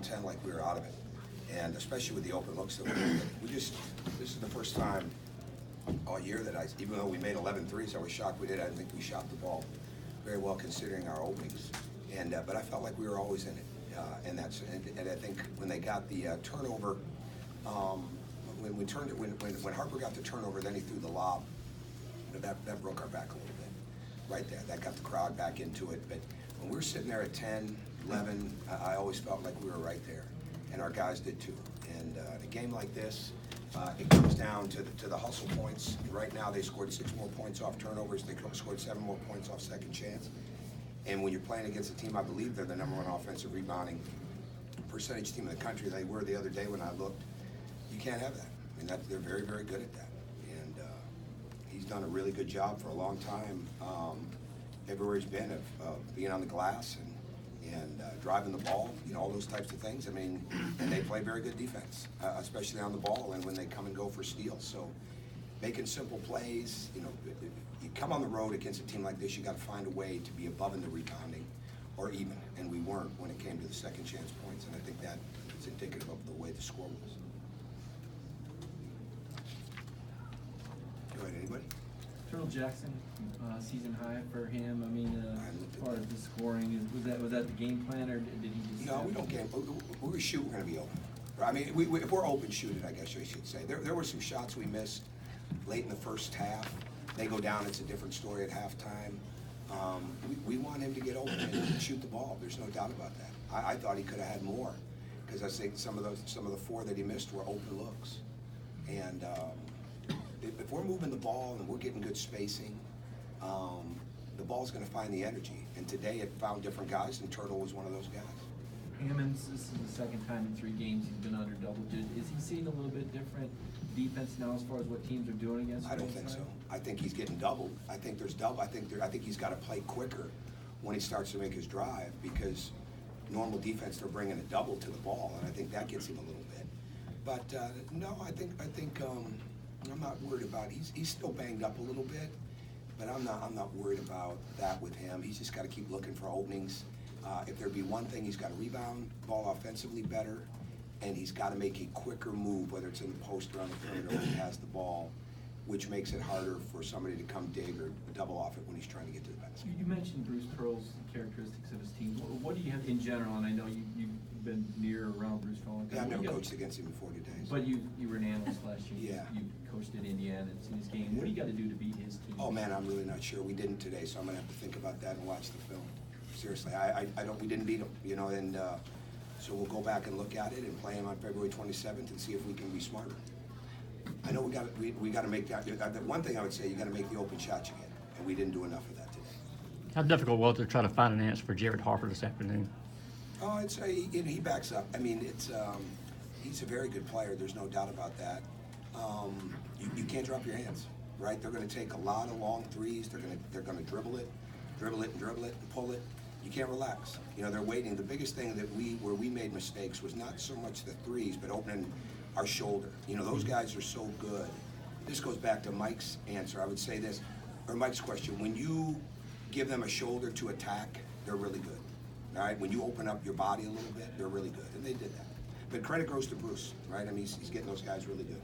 down 10 like we were out of it. And especially with the open looks that this is the first time all year that even though we made 11 threes, I was shocked we did. I didn't think we shot the ball very well considering our openings. But I felt like we were always in it. And I think when they got the turnover, when Harper got the turnover, then he threw the lob. That broke our back a little bit, right there. That got the crowd back into it. But when we were sitting there at 10, 11, I always felt like we were right there, and our guys did too. And in a game like this, it comes down to the hustle points. Right now, they scored 6 more points off turnovers. They scored 7 more points off second chance. And when you're playing against a team, I believe they're the #1 offensive rebounding percentage team in the country. They were the other day when I looked. You can't have that. I mean, they're very, very good at that. And he's done a really good job for a long time, everywhere he's been, of being on the glass and driving the ball, all those types of things. I mean, and they play very good defense, especially on the ball and when they come and go for steals. So making simple plays, you come on the road against a team like this, you got to find a way to be above in the rebounding or even, and we weren't when it came to the second chance points, and I think that is indicative of the way the score was. Go ahead, anybody? Turtle Jackson, season high for him. I mean, as far as the scoring, was that the game plan, or did he just? No, we don't game. We shoot, we're going to be open. I mean, if we're open, shoot it, I guess I should say. There were some shots we missed late in the first half. They go down, it's a different story at halftime. We want him to get open and shoot the ball. There's no doubt about that. I thought he could have had more, because I think some of the 4 that he missed were open looks. And if we're moving the ball and we're getting good spacing, the ball's going to find the energy. And today it found different guys, and Turtle was one of those guys. Hammonds, this is the second time in 3 games he's been under double digit. Is he seeing a little bit different defense now as far as what teams are doing against him? I don't think so. I think he's getting doubled. I think there's double. I think he's got to play quicker when he starts to make his drive, because normal defense, they're bringing a double to the ball, and I think that gets him a little bit. But no, I think I'm not worried about it. He's still banged up a little bit, but I'm not worried about that with him. He's just got to keep looking for openings. If there be one thing, he's got to rebound ball offensively better, and he's got to make a quicker move, whether it's in the post or on the perimeter when he has the ball, which makes it harder for somebody to come dig or double off it when he's trying to get to the basket. You mentioned Bruce Pearl's characteristics of his team. What do you have in general? And I know you've been near around Bruce for a long time. Yeah, I've never coached against him before today. But you were an analyst last year. Yeah. You coached at Indiana and seen his game. What do you got to do to beat his team? Oh man, I'm really not sure. We didn't today, so I'm gonna have to think about that and watch the film. Seriously, we didn't beat him, and so we'll go back and look at it and play him on February 27th and see if we can be smarter. I know we got to make that. The one thing I would say, you got to make the open shots you get, and we didn't do enough of that today. How difficult was it to try to find an answer for Jared Harper this afternoon? Oh, he backs up. I mean, he's a very good player. There's no doubt about that. You can't drop your hands, right? They're going to take a lot of long threes. They're going to dribble it, and pull it. You can't relax. They're waiting. The biggest thing where we made mistakes was not so much the threes, but opening our shoulder. Those guys are so good. This goes back to Mike's answer. I would say this, or Mike's question. When you give them a shoulder to attack, they're really good. All right. When you open up your body a little bit, they're really good, and they did that. But credit goes to Bruce, right? I mean, he's getting those guys really good.